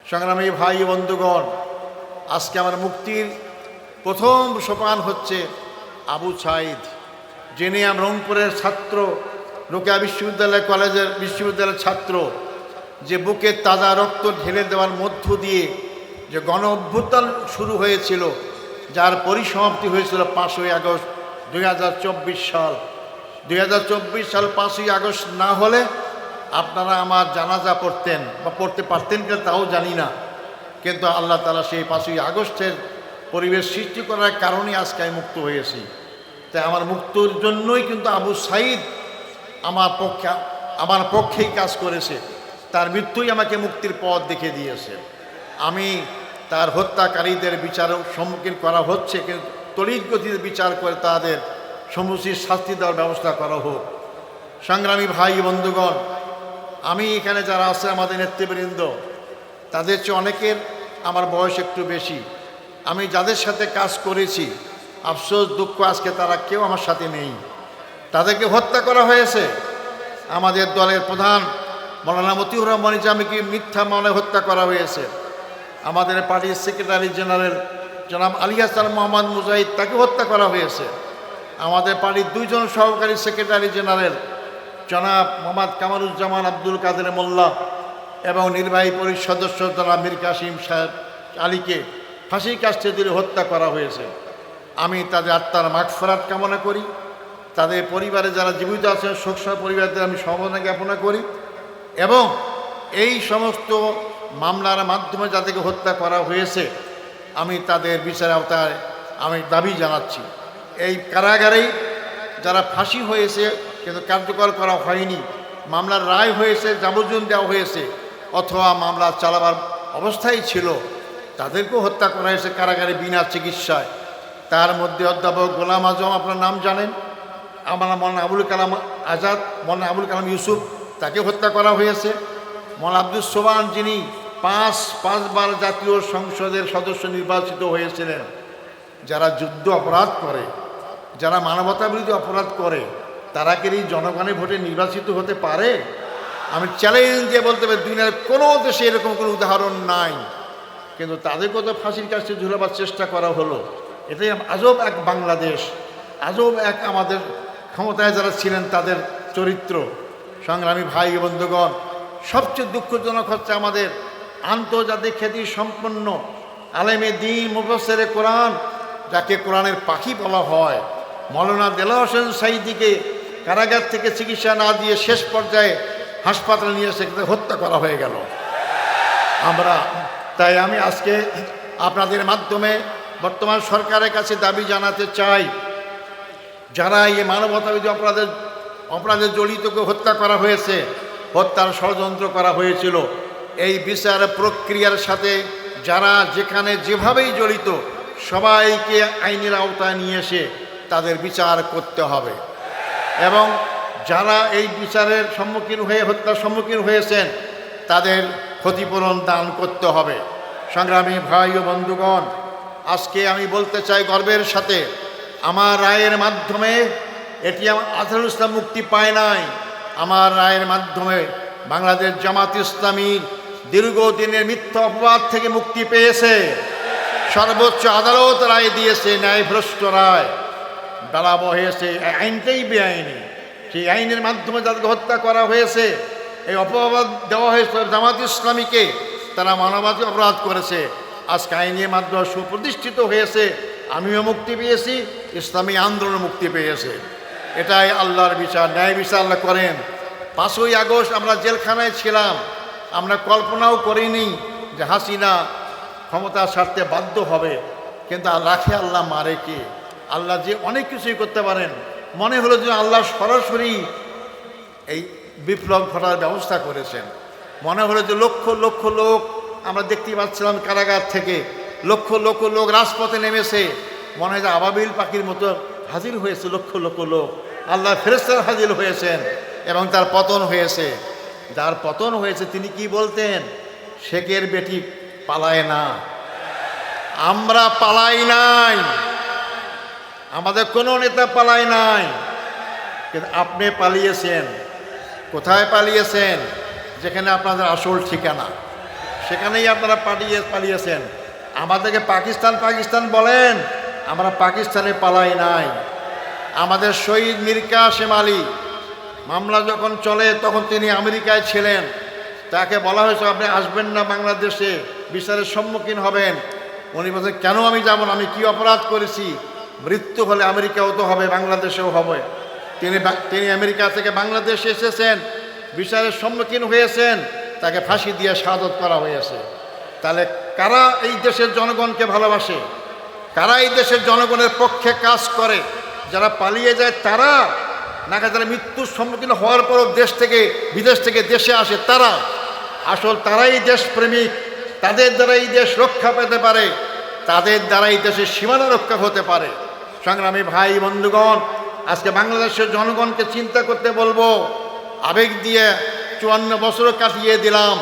সংগ্রামী ভাই বন্ধুগণ, আজকে আমার মুক্তির প্রথম সোপান হচ্ছে আবু সাঈদ, যিনি রংপুরের ছাত্র, রোকেয়া বিশ্ববিদ্যালয়ের ছাত্র, যে বুকে তাজা রক্ত ঢেলে দেওয়ার মধ্য দিয়ে যে গণ অভ্যুত্থান শুরু হয়েছিল, যার পরিসমাপ্তি হয়েছিল 5ই আগস্ট 2024 সাল। 2024 সাল 5ই আগস্ট না হলে আপনারা আমার জানাজা পড়তেন বা পড়তে পারতেন কিনা তাও জানি না, কিন্তু আল্লাহ তাআলা সেই 5ই আগস্টের পরিবেশ সৃষ্টি করার কারণে আজকে আমি মুক্ত হয়েছি। তাই আমার মুক্তির জন্যই কিন্তু আবু সাঈদ আমার পক্ষেই কাজ করেছে, তার মৃত্যুই আমাকে মুক্তির পথ দেখিয়ে দিয়েছে। আমি তার হত্যাকারীদের বিচারের সম্মুখীন করা হচ্ছে, কিন্তু তড়িৎ গতিতে বিচার করে তাদের সমুচিত শাস্তি দেওয়ার ব্যবস্থা করা হোক। সংগ্রামী ভাই বন্ধুগণ, আমি এখানে যারা আছে আমাদের নেতৃবৃন্দ, তাদের চেয়ে অনেকের আমার বয়স একটু বেশি। আমি যাদের সাথে কাজ করেছি, আফসোস দুঃখ আজকে তারা কেউ আমার সাথে নেই। তাদেরকে হত্যা করা হয়েছে। আমাদের দলের প্রধান মৌলানা মতিউর রহমান নিজামীকে মিথ্যা মামলায় হত্যা করা হয়েছে। আমাদের পার্টির সেক্রেটারি জেনারেল জনাব আলী হাসান মোহাম্মদ মুজাহিদ, তাকে হত্যা করা হয়েছে। আমাদের পার্টির 2 জন সহকারী সেক্রেটারি জেনারেল জনাব মোহাম্মদ কামারুজ্জামান আব্দুল কাদের মোল্লা এবং নির্বাহী পরিষদ সদস্য জনাব মীর কাসিম সাহেব আলীকে ফাঁসির কাস্টে দিয়ে হত্যা করা হয়েছে। আমি তাদের আত্মার মাগফিরাত কামনা করি। তাদের পরিবারে যারা জীবিত আছেন, শোকসহ পরিবারদের আমি সমবেদনা জ্ঞাপনা করি, এবং এই সমস্ত মামলার মাধ্যমে যাদেরকে হত্যা করা হয়েছে আমি তাদের বিচারের আওতায় আমি দাবি জানাচ্ছি। এই কারাগারেই যারা ফাঁসি হয়েছে কিন্তু কার্যকর করা হয়নি, মামলার রায় হয়েছে, যাবজ্জীবন দেওয়া হয়েছে, অথবা মামলা চালাবার অবস্থায় ছিল, তাদেরকেও হত্যা করা হয়েছে কারাগারে বিনা চিকিৎসায়। তার মধ্যে অধ্যাপক গোলাম আজম, আপনার নাম জানেন, আমার মৌলানা আবুল কালাম আজাদ, মৌলানা আবুল কালাম ইউসুফ, তাকে হত্যা করা হয়েছে। মৌলানা আব্দুস সোবহান, যিনি পাঁচবার জাতীয় সংসদের সদস্য নির্বাচিত হয়েছিলেন। যারা যুদ্ধ অপরাধ করে, যারা মানবতাবিরোধী অপরাধ করে, তারা কি এই জনগণের ভোটে নির্বাচিত হতে পারে? আমি চ্যালেঞ্জ দিয়ে বলতে পারি দুনিয়ার কোনো দেশে এরকম কোনো উদাহরণ নাই। কিন্তু তাদেরকেও তো ফাঁসির কাছে ঝুলাবার চেষ্টা করা হলো। এটাই আজব এক বাংলাদেশ, আজব এক আমাদের ক্ষমতায় যারা ছিলেন তাদের চরিত্র। সংগ্রামী ভাই বন্ধুগণ, সবচেয়ে দুঃখজনক হচ্ছে আমাদের আন্তর্জাতিক খ্যাতি সম্পন্ন আলেমে দ্বীন, মুফাসসিরে কোরআন, যাকে কোরআনের পাখি বলা হয়, মৌলানা দেলাওয়ার হোসেন সাঈদীকে কারাগার থেকে চিকিৎসা না দিয়ে শেষ পর্যায়ে হাসপাতালে নিয়ে এসে হত্যা করা হয়ে গেল। তাই আমি আজকে আপনাদের মাধ্যমে বর্তমান সরকারের কাছে দাবি জানাতে চাই, যারা এই মানবতাবিরোধী অপরাধে জড়িতকে হত্যা করা হয়েছে, হত্যার ষড়যন্ত্র করা হয়েছিল, এই বিচার প্রক্রিয়ার সাথে যারা যেখানে যেভাবেই জড়িত সবাইকে আইনের আওতায় নিয়ে এসে তাদের বিচার করতে হবে, এবং যারা এই বিচারের সম্মুখীন হয়ে হত্যার সম্মুখীন হয়েছেন তাদের ক্ষতিপূরণ দান করতে হবে। সংগ্রামী ভাই ও বন্ধুগণ, আজকে আমি বলতে চাই গর্বের সাথে, আমার রায়ের মাধ্যমে এটি আজহারুল ইসলাম মুক্তি পায় নাই। আমার রায়ের মাধ্যমে বাংলাদেশ জামাত ইসলামীর দীর্ঘদিনের মিথ্যা অপবাদ থেকে মুক্তি পেয়েছে। সর্বোচ্চ আদালত রায় দিয়েছে, ন্যায়ভ্রষ্ট রায় বেড়াবো হয়েছে, আইনটাই বেআইনি। সেই আইনের মাধ্যমে যাদেরকে হত্যা করা হয়েছে, এই অপবাদ দেওয়া হয়েছে জামাত ইসলামীকে, তারা মানবাধিকার অপরাধ করেছে। আজকে আইনের মাধ্যমে সুপ্রতিষ্ঠিত হয়েছে, আমিও মুক্তি পেয়েছি, ইসলামী আন্দোলন মুক্তি পেয়েছে। এটাই আল্লাহর বিচার, ন্যায় বিচার আল্লাহ করেন। 5ই আগস্ট আমরা জেলখানায় ছিলাম, আমরা কল্পনাও করিনি যে হাসিনা ক্ষমতা ছাড়তে বাধ্য হবে, কিন্তু রাখে আল্লাহ, মারে কে? আল্লাহ যে অনেক কিছুই করতে পারেন। মনে হলো যে আল্লাহ সরাসরি এই বিপ্লব ঘটার ব্যবস্থা করেছেন। মনে হলো যে লক্ষ লক্ষ লোক আমরা দেখতে পাচ্ছিলাম কারাগার থেকে, লক্ষ লক্ষ লোক রাজপথে নেমেছে, মনে হয় যে আবাবিল পাখির মতো হাজির হয়েছে লক্ষ লক্ষ লোক। আল্লাহ ফেরেশতারা হাজির হয়েছেন এবং তার পতন হয়েছে। যার পতন হয়েছে তিনি কি বলতেন? শেখের বেটি পালায় না, আমরা পালাই নাই, আমাদের কোনো নেতা পালায় নাই, কিন্তু আপনি পালিয়েছেন। কোথায় পালিয়েছেন? যেখানে আপনাদের আসল ঠিকানা, সেখানেই আপনারা পালিয়েছেন। আমাদেরকে পাকিস্তান পাকিস্তান বলেন, আমরা পাকিস্তানে পালাই নাই। আমাদের শহীদ মীর কাসেম আলী মামলা যখন চলে তখন তিনি আমেরিকায় ছিলেন। তাকে বলা হয়েছে আপনি আসবেন না বাংলাদেশে, বিচারের সম্মুখীন হবেন। উনি বলছেন কেন আমি যাব না, আমি কি অপরাধ করেছি? মৃত্যু হলে আমেরিকাও তো হবে, বাংলাদেশেও হবে। তিনি আমেরিকা থেকে বাংলাদেশে এসেছেন, বিচারের সম্মুখীন হয়েছেন, তাকে ফাঁসি দিয়ে শাহাদত করা হয়েছে। তাহলে কারা এই দেশের জনগণকে ভালোবাসে, কারা এই দেশের জনগণের পক্ষে কাজ করে? যারা পালিয়ে যায় তারা, নাকি যারা মৃত্যুর সম্মুখীন হওয়ার পরও বিদেশ থেকে দেশে আসে তারা? আসল তারাই দেশপ্রেমিক, তাদের দ্বারা এই দেশ রক্ষা পেতে পারে, তাদের দ্বারা এই দেশের সীমানা রক্ষা হতে পারে। সংগ্রামী ভাই বন্ধুগণ, আজকে বাংলাদেশের জনগণকে চিন্তা করতে বলবো। আবেগ দিয়ে 54 বছরও কাটিয়ে দিলাম,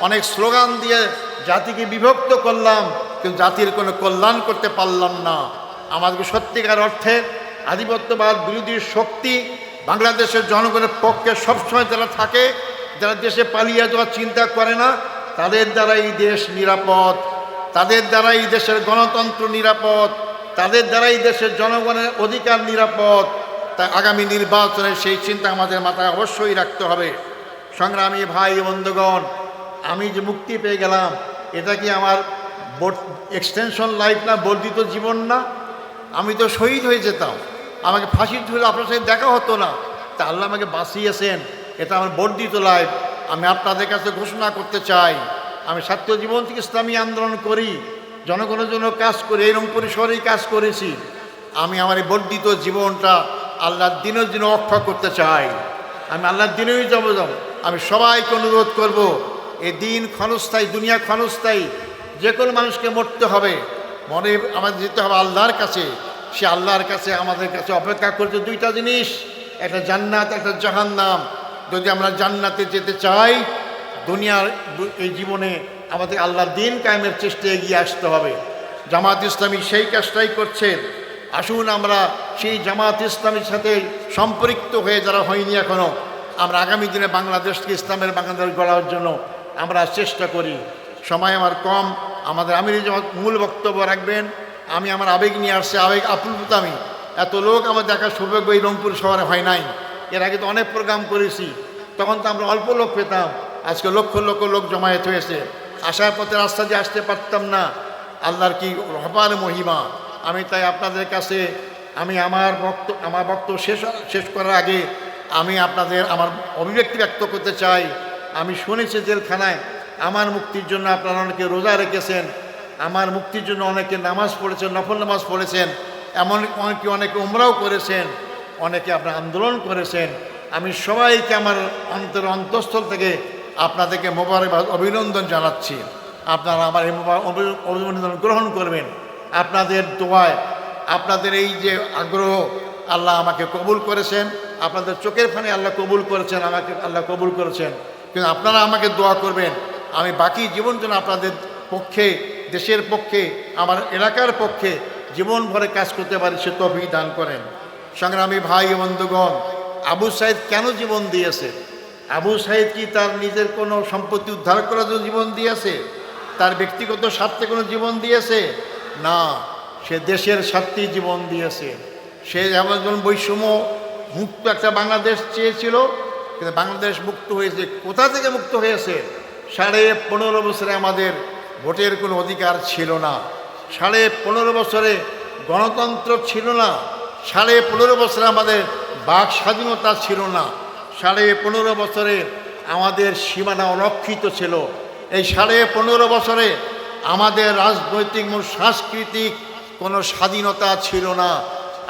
অনেক স্লোগান দিয়ে জাতিকে বিভক্ত করলাম, কিন্তু জাতির কোনো কল্যাণ করতে পারলাম না। আমাদেরকে সত্যিকার অর্থে আধিপত্যবাদ বিরোধী শক্তি বাংলাদেশের জনগণের পক্ষে সবসময় যারা থাকে, যারা দেশে পালিয়ে যাওয়ার চিন্তা করে না, তাদের দ্বারা এই দেশ নিরাপদ, তাদের দ্বারা এই দেশের গণতন্ত্র নিরাপদ, তাদের দ্বারা এই দেশের জনগণের অধিকার নিরাপদ। তাই আগামী নির্বাচনে সেই চিন্তা আমাদের মাথায় অবশ্যই রাখতে হবে। সংগ্রামী ভাই বন্ধুগণ, আমি যে মুক্তি পেয়ে গেলাম, এটা কি আমার এক্সটেনশন লাইফ না, বর্ধিত জীবন না? আমি তো শহীদ হয়ে যেতাম, আমাকে ফাঁসির ঝুলে আপনার সাথে দেখা হতো না। তা আল্লাহ আমাকে বাঁচিয়েছেন, এটা আমার বর্ধিত লাইফ। আমি আপনাদের কাছে ঘোষণা করতে চাই, আমি ছাত্র জীবন থেকে ইসলামী আন্দোলন করি, জনগণের জন্য কাজ করি, এরকম পরিসরেই কাজ করেছি। আমি আমার এই বর্ধিত জীবনটা আল্লাহর দিনের জন্য অক্ষয় করতে চাই। আমি আল্লাহর দিনেই যাব। আমি সবাইকে অনুরোধ করব, এই দিন ক্ষণস্থায়ী, দুনিয়া ক্ষণস্থায়ী, যে কোনো মানুষকে মরতে হবে, মনে আমাদের যেতে হবে আল্লাহর কাছে। সে আল্লাহর কাছে আমাদের কাছে অপেক্ষা করছে দুইটা জিনিস, একটা জান্নাত, একটা জাহান্নাম। যদি আমরা জান্নাতে যেতে চাই, দুনিয়ার এই জীবনে আমাদের আল্লাহর দিন কায়েমের চেষ্টায় এগিয়ে আসতে হবে। জামাত ইসলামী সেই কাজটাই করছে। আসুন আমরা সেই জামাত ইসলামীর সাথে সম্পৃক্ত হয়ে, যারা হয়নি এখনও, আমরা আগামী দিনে বাংলাদেশকে ইসলামের বাংলাদেশ গড়ার জন্য আমরা চেষ্টা করি। সময় আমার কম, আমাদের আমির জামাত মূল বক্তব্য রাখবেন। আমি আমার আবেগ নিয়ে আসছি, আবেগ আপ্লুত। আমি এত লোক আমার দেখার সৌভাগ্য এই রংপুর শহরে হয় নাই। এর আগে তো অনেক প্রোগ্রাম করেছি, তখন তো আমরা অল্প লোক পেতাম, আজকে লক্ষ লক্ষ লোক জমায়েত হয়েছে। আসার পথে রাস্তা দিয়ে আসতে পারতাম না, আল্লাহর কি রহমান মহিমা। আমি তাই আপনাদের কাছে আমার বক্তব্য শেষ করার আগে আমি আপনাদের আমার অভিব্যক্তি ব্যক্ত করতে চাই। আমি শুনেছি জেলখানায় আমার মুক্তির জন্য আপনারা অনেকে রোজা রেখেছেন, আমার মুক্তির জন্য অনেকে নামাজ পড়েছেন, নফল নামাজ পড়েছেন, এমন অনেকে উমরাও করেছেন, অনেকে আপনারা আন্দোলন করেছেন। আমি সবাইকে আমার অন্তঃস্থল থেকে আপনাদেরকে মোবারকবাদ, অভিনন্দন জানাচ্ছি। আপনারা আমার এই অভিনন্দন গ্রহণ করবেন। আপনাদের দোয়ায়, আপনাদের এই যে আগ্রহ, আল্লাহ আমাকে কবুল করেছেন, আপনাদের চোখের ফানে আল্লাহ কবুল করেছেন, আমাকে আল্লাহ কবুল করেছেন। কিন্তু আপনারা আমাকে দোয়া করবেন, আমি বাকি জীবন যেন আপনাদের পক্ষে, দেশের পক্ষে, আমার এলাকার পক্ষে জীবন ভরে কাজ করতে পারি, সে তৌফিক দান করেন। সংগ্রামী ভাই বন্ধুগণ, আবু সাইদ কেন জীবন দিয়েছে? আবু সাইদ কি তার নিজের কোনো সম্পত্তি উদ্ধার করার জন্য জীবন দিয়েছে? তার ব্যক্তিগত স্বার্থে কোনো জীবন দিয়েছে? না, সে দেশের স্বার্থেই জীবন দিয়েছে। সে যেমন বৈষম্য মুক্ত একটা বাংলাদেশ চেয়েছিল, কিন্তু বাংলাদেশ মুক্ত হয়েছে। কোথা থেকে মুক্ত হয়েছে? 15.5 বছরে আমাদের ভোটের কোনো অধিকার ছিল না, 15.5 বছরে গণতন্ত্র ছিল না, 15.5 বছরে আমাদের বাক স্বাধীনতা ছিল না, 15.5 বছরে আমাদের সীমানা অরক্ষিত ছিল। এই 15.5 বছরে আমাদের রাজনৈতিক ও সাংস্কৃতিক কোনো স্বাধীনতা ছিল না।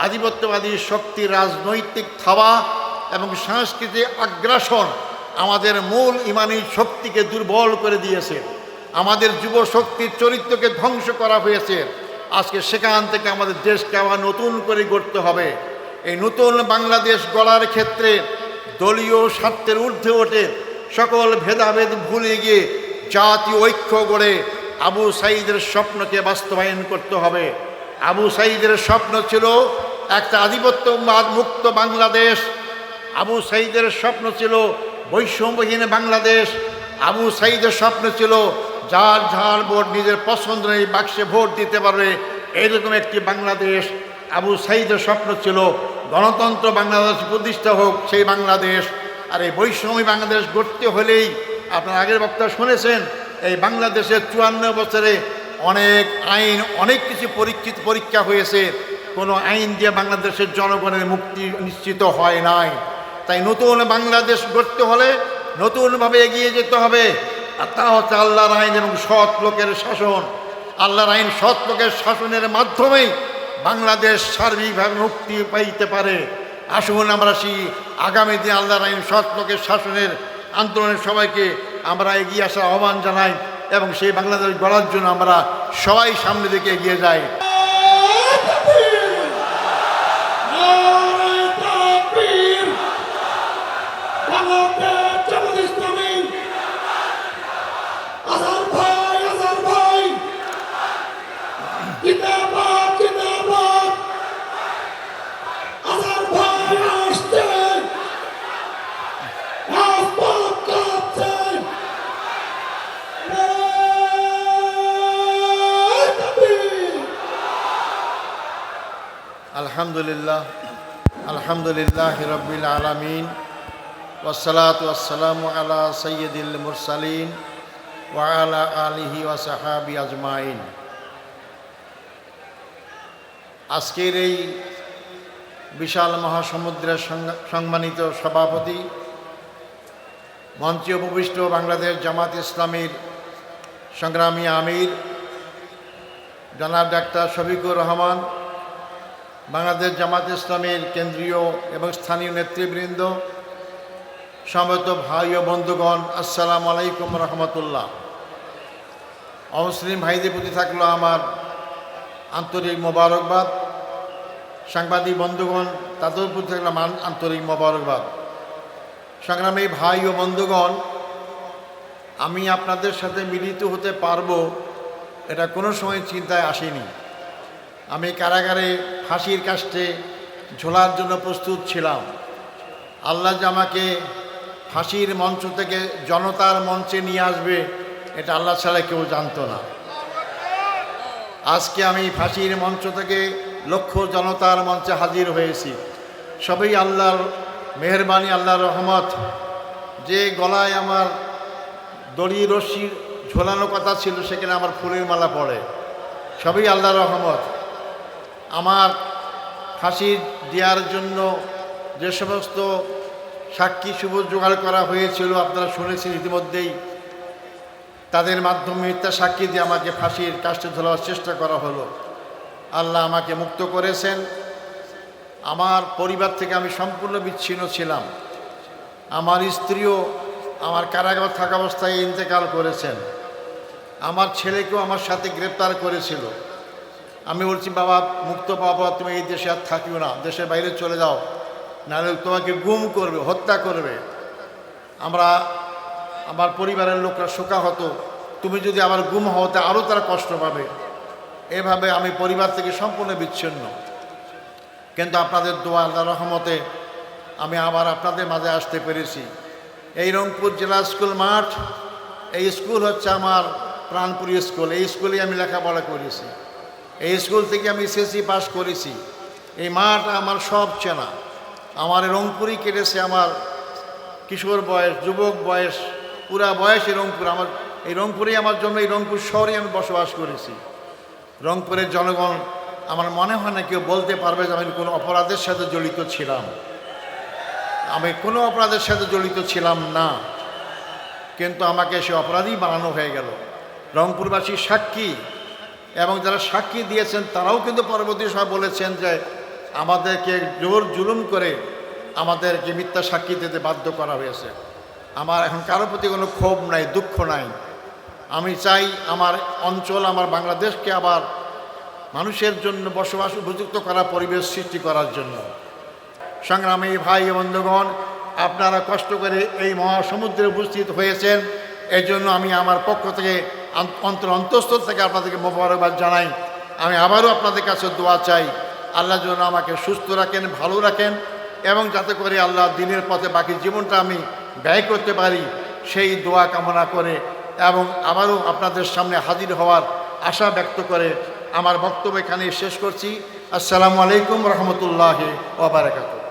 আধিপত্যবাদী শক্তির রাজনৈতিক থাবা এবং সাংস্কৃতিক আগ্রাসন আমাদের মূল ইমানি শক্তিকে দুর্বল করে দিয়েছে, আমাদের যুব শক্তির চরিত্রকে ধ্বংস করা হয়েছে। আজকে সেখান থেকে আমাদের দেশকে আবার নতুন করে গড়তে হবে। এই নতুন বাংলাদেশ গড়ার ক্ষেত্রে দলীয় স্বার্থের ঊর্ধ্বে ওঠে সকল ভেদাভেদ ভুলে গিয়ে জাতীয় ঐক্য গড়ে আবু সাঈদের স্বপ্নকে বাস্তবায়ন করতে হবে। আবু সাঈদের স্বপ্ন ছিল একটা আধিপত্যবাদ মুক্ত বাংলাদেশ, আবু সাঈদের স্বপ্ন ছিল বৈষম্যহীন বাংলাদেশ, আবু সাঈদের স্বপ্ন ছিল যার যার ভোট নিজের পছন্দ এই বাক্সে ভোট দিতে পারবে, এইরকম একটি বাংলাদেশ আবু সাইদের স্বপ্ন ছিল। গণতন্ত্র বাংলাদেশ প্রতিষ্ঠা হোক সেই বাংলাদেশ। আর এই বৈষম্য বাংলাদেশ গড়তে হলেই আপনার আগের বক্তা শুনেছেন, এই বাংলাদেশের 54 বছরে অনেক আইন, অনেক কিছু পরীক্ষা হয়েছে, কোনো আইন দিয়ে বাংলাদেশের জনগণের মুক্তি নিশ্চিত হয় নাই। তাই নতুন বাংলাদেশ গড়তে হলে নতুনভাবে এগিয়ে যেতে হবে। আর তা হচ্ছে আল্লাহর আইন এবং সৎ লোকের শাসন। আল্লাহর আইন সৎ লোকের শাসনের মাধ্যমেই বাংলাদেশ সার্বিকভাবে মুক্তি পাইতে পারে। আসুন আমরা সেই আগামী দিন আল্লাহর আইন সৎ লোকের শাসনের আন্দোলনের সবাইকে আমরা এগিয়ে আসার আহ্বান জানাই এবং সেই বাংলাদেশ গড়ার জন্য আমরা সবাই সামনে দিকে এগিয়ে যাই। আলহামদুলিল্লাহ, আলহামদুলিল্লাহ রাব্বিল আলামিন, ওয়াসসালাতু ওয়াসসালামু আলা সাইয়্যিদিল মুরসালিন ওয়া আলা আলিহি ওয়া সাহাবি আজমাইন। আজকের এই বিশাল মহাসমুদ্রের সম্মানিত সভাপতি, মঞ্চে উপবিষ্ট বাংলাদেশ জামাত ইসলামীর সংগ্রামী আমির জনাব ডাক্তার শফিকুর রহমান, বাংলাদেশ জামাত ইসলামীর কেন্দ্রীয় এবং স্থানীয় নেতৃবৃন্দ, সমবেত ভাই ও বন্ধুগণ, আসসালামু আলাইকুম রহমতুল্লাহ। অমুসলিম ভাইদের প্রতি থাকলো আমার আন্তরিক মোবারকবাদ। সাংবাদিক বন্ধুগণ, তাদের প্রতি থাকলো আমার আন্তরিক মোবারকবাদ। সংগ্রামী ভাই ও বন্ধুগণ, আমি আপনাদের সাথে মিলিত হতে পারবো এটা কোনো সময় চিন্তায় আসেনি। আমি কারাগারে ফাঁসির কাস্টে ঝোলার জন্য প্রস্তুত ছিলাম। আল্লাহ যে আমাকে ফাঁসির মঞ্চ থেকে জনতার মঞ্চে নিয়ে আসবে এটা আল্লাহ ছাড়া কেউ জানতো না। আজকে আমি ফাঁসির মঞ্চ থেকে লক্ষ জনতার মঞ্চে হাজির হয়েছি। সবই আল্লাহর মেহেরবানি, আল্লাহর রহমত। যে গলায় আমার দড়ি রশ্মি ঝোলানো কথা ছিল সেখানে আমার ফুলের মালা পড়ে, সবই আল্লাহর রহমত। আমার ফাঁসি দেওয়ার জন্য যে সমস্ত সাক্ষী সুবুজ জোগাড় করা হয়েছিল আপনারা শুনেছেন ইতিমধ্যেই, তাদের মাধ্যমে মিথ্যা সাক্ষী দিয়ে আমাকে ফাঁসির কাস্টে ঝোলার চেষ্টা করা হলো। আল্লাহ আমাকে মুক্ত করেছেন। আমার পরিবার থেকে আমি সম্পূর্ণ বিচ্ছিন্ন ছিলাম। আমার স্ত্রীও আমার কারাগার থাকা অবস্থায় ইন্তেকাল করেছেন। আমার ছেলেকেও আমার সাথে গ্রেপ্তার করেছিল। আমি বলছি, বাবা মুক্ত বাবা, তুমি এই দেশে আর থাকিও না, দেশের বাইরে চলে যাও, নাহলে তোমাকে গুম করবে, হত্যা করবে। আমার পরিবারের লোকরা শোকাহত, তুমি যদি আবার গুম হও তা আরও তারা কষ্ট পাবে। এভাবে আমি পরিবার থেকে সম্পূর্ণ বিচ্ছিন্ন। কিন্তু আপনাদের দোয়া, আল্লাহর রহমতে আমি আবার আপনাদের মাঝে আসতে পেরেছি। এই রংপুর জেলা স্কুল মাঠ, এই স্কুল হচ্ছে আমার প্রাণপুরী স্কুল। এই স্কুলেই আমি লেখাপড়া করেছি। এই স্কুল থেকে আমি এসএসসি পাস করেছি। এই মাঠ আমার সব চেনা। আমার রংপুরই কেটেছে আমার কিশোর বয়স, যুবক বয়স, পুরা বয়স এই রংপুর। এই রংপুরেই আমার জন্য, এই রংপুর শহরেই আমি বসবাস করেছি। রংপুরের জনগণ আমার মনে হয় না কেউ বলতে পারবে যে আমি কোনো অপরাধের সাথে জড়িত ছিলাম। আমি কোনো অপরাধের সাথে জড়িত ছিলাম না, কিন্তু আমাকে সে অপরাধী বানানো হয়ে গেল। রংপুরবাসী সাক্ষী এবং যারা সাক্ষী দিয়েছেন তারাও কিন্তু পরবর্তী সময় বলেছেন যে আমাদেরকে জোর জুলুম করে আমাদেরকে মিথ্যা সাক্ষী দিতে বাধ্য করা হয়েছে। আমার এখন কারোর প্রতি কোনো ক্ষোভ নাই, দুঃখ নাই। আমি চাই আমার অঞ্চল, আমার বাংলাদেশকে আবার মানুষের জন্য বসবাস উপযুক্ত করা, পরিবেশ সৃষ্টি করার জন্য। সংগ্রামী ভাই বন্ধুগণ, আপনারা কষ্ট করে এই মহাসমুদ্রে উপস্থিত হয়েছেন, এই জন্য আমি আমার পক্ষ থেকে অন্তঃস্থল থেকে আপনাদেরকে মোবারকবাদ জানাই। আমি আবারও আপনাদের কাছে দোয়া চাই, আল্লাহ যেন আমাকে সুস্থ রাখেন, ভালো রাখেন, এবং যাতে করে আল্লাহ দিনের পথে বাকি জীবনটা আমি ব্যয় করতে পারি, সেই দোয়া কামনা করে এবং আবারও আপনাদের সামনে হাজির হওয়ার আশা ব্যক্ত করে আমার বক্তব্য এখানে শেষ করছি। আসসালামু আলাইকুম রহমতুল্লাহি ওয়া বারাকাতুহু।